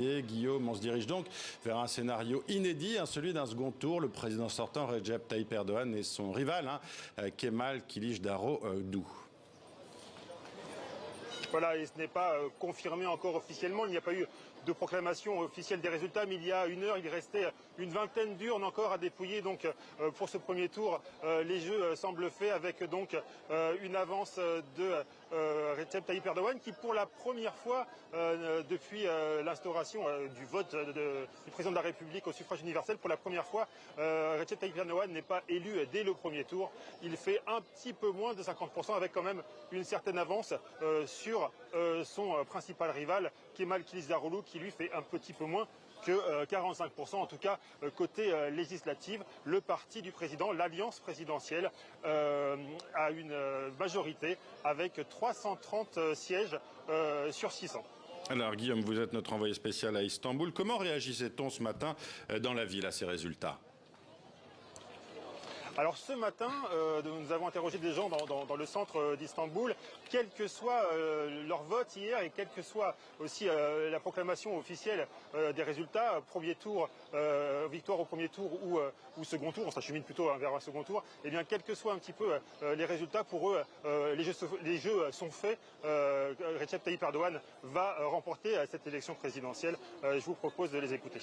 Et Guillaume, on se dirige donc vers un scénario inédit, celui d'un second tour. Le président sortant, Recep Tayyip Erdogan, et son rival, Kemal Kılıçdaroğlu. Voilà, et ce n'est pas confirmé encore officiellement. Il n'y a pas eu de proclamation officielle des résultats, mais il y a une heure, il restait une vingtaine d'urnes encore à dépouiller. Donc pour ce premier tour, les jeux semblent faits avec donc une avance de Recep Tayyip Erdogan qui, pour la première fois depuis l'instauration du vote du président de la République au suffrage universel, pour la première fois, Recep Tayyip Erdogan n'est pas élu dès le premier tour. Il fait un petit peu moins de 50% avec quand même une certaine avance sur son principal rival, Kemal Kılıçdaroğlu, qui lui fait un petit peu moins que 45%, en tout cas côté législative. Le parti du président, l'alliance présidentielle, a une majorité avec 330 sièges sur 600. Alors Guillaume, vous êtes notre envoyé spécial à Istanbul. Comment réagissait-on ce matin dans la ville à ces résultats ? Alors ce matin, nous avons interrogé des gens dans le centre d'Istanbul, quel que soit leur vote hier et quelle que soit aussi la proclamation officielle des résultats, premier tour, victoire au premier tour ou second tour, on s'achemine plutôt vers un second tour, et bien quel que soit un petit peu les résultats, pour eux, les jeux sont faits. Recep Tayyip Erdogan va remporter cette élection présidentielle. Je vous propose de les écouter.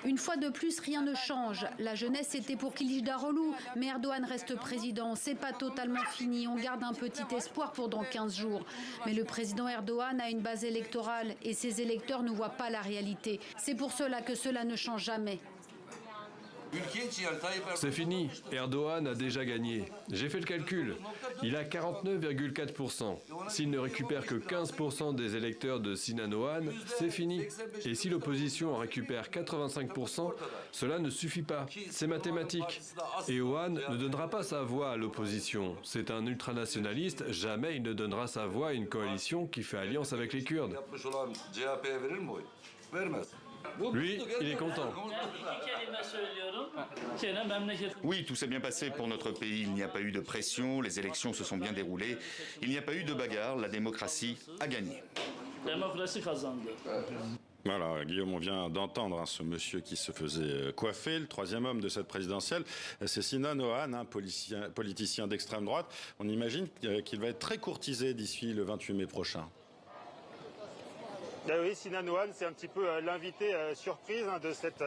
Une fois de plus, rien ne change. La jeunesse était pour Kılıçdaroğlu, mais Erdogan reste président. C'est pas totalement fini. On garde un petit espoir pour dans 15 jours. Mais le président Erdogan a une base électorale et ses électeurs ne voient pas la réalité. C'est pour cela que cela ne change jamais. C'est fini, Erdogan a déjà gagné. J'ai fait le calcul. Il a 49,4%. S'il ne récupère que 15% des électeurs de Sinan Oğan, c'est fini. Et si l'opposition en récupère 85%, cela ne suffit pas. C'est mathématique. Et Oğan ne donnera pas sa voix à l'opposition. C'est un ultranationaliste. Jamais il ne donnera sa voix à une coalition qui fait alliance avec les Kurdes. Lui, il est content. Oui, tout s'est bien passé pour notre pays. Il n'y a pas eu de pression, les élections se sont bien déroulées. Il n'y a pas eu de bagarre, la démocratie a gagné. Voilà, Guillaume, on vient d'entendre ce monsieur qui se faisait coiffer. Le troisième homme de cette présidentielle, c'est Sinan Oğan, politicien d'extrême droite. On imagine qu'il va être très courtisé d'ici le 28 mai prochain. Oui, Sinan Oğan, c'est un petit peu l'invité surprise de cette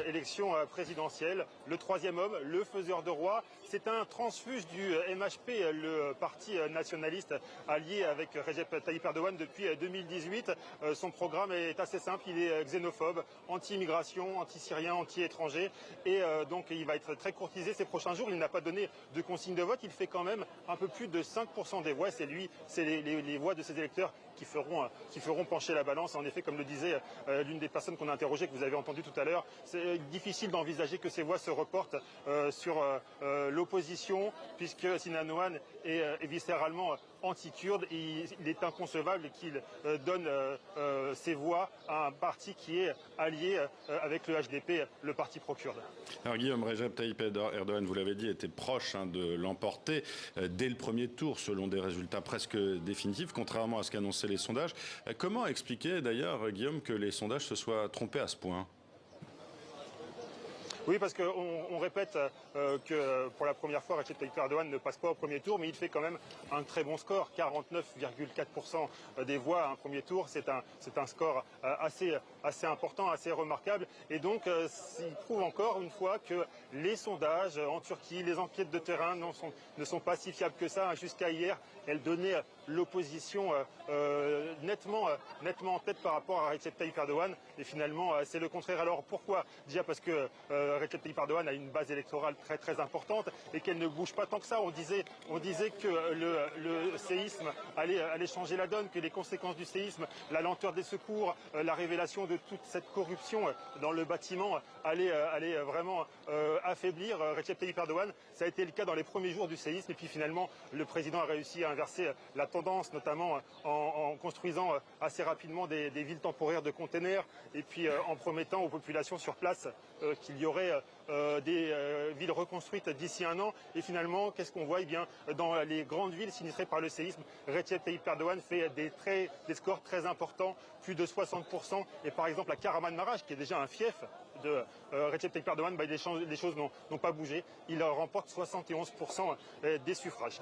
élection présidentielle. Le troisième homme, le faiseur de roi, c'est un transfuge du MHP, le parti nationaliste allié avec Recep Tayyip Erdogan depuis 2018. Son programme est assez simple, il est xénophobe, anti-immigration, anti-syrien, anti-étranger. Et donc il va être très courtisé ces prochains jours. Il n'a pas donné de consigne de vote, il fait quand même un peu plus de 5% des voix. C'est les voix de ses électeurs qui feront pencher la balance. En effet, comme le disait l'une des personnes qu'on a interrogées, que vous avez entendu tout à l'heure, c'est difficile d'envisager que ces voix se reportent sur l'opposition, puisque Sinan Oğan est viscéralement anti-kurde. Il est inconcevable qu'il donne ses voix à un parti qui est allié avec le HDP, le parti pro-kurde. Alors Guillaume, Recep Tayyip Erdogan, vous l'avez dit, était proche de l'emporter dès le premier tour, selon des résultats presque définitifs, contrairement à ce qu'annonçaient les sondages. Comment expliquer d'ailleurs, Guillaume, que les sondages se soient trompés à ce point ? Oui, parce qu'on répète que pour la première fois, Recep Tayyip Erdogan ne passe pas au premier tour, mais il fait quand même un très bon score, 49,4% des voix à un premier tour. C'est un score assez important, assez remarquable. Et donc, il prouve encore une fois que les sondages en Turquie, les enquêtes de terrain ne sont pas si fiables que ça. Jusqu'à hier, elles donnaient l'opposition nettement en tête par rapport à Recep Tayyip Erdogan. Et finalement, c'est le contraire. Alors pourquoi ? Déjà parce que Recep Tayyip Erdogan a une base électorale très très importante et qu'elle ne bouge pas tant que ça. On disait que le séisme allait changer la donne, que les conséquences du séisme, la lenteur des secours, la révélation de toute cette corruption dans le bâtiment allait vraiment affaiblir Recep Tayyip Erdogan. Ça a été le cas dans les premiers jours du séisme et puis finalement le président a réussi à inverser la tendance, notamment en construisant assez rapidement des villes temporaires de containers et puis en promettant aux populations sur place qu'il y aurait des villes reconstruites d'ici un an. Et finalement, qu'est-ce qu'on voit? Eh bien, dans les grandes villes sinistrées par le séisme, Recep Tayyip Erdogan fait des scores très importants, plus de 60%. Et par exemple, à Kahramanmaraş, qui est déjà un fief de Recep Tayyip Erdogan, les choses n'ont pas bougé. Il remporte 71% des suffrages.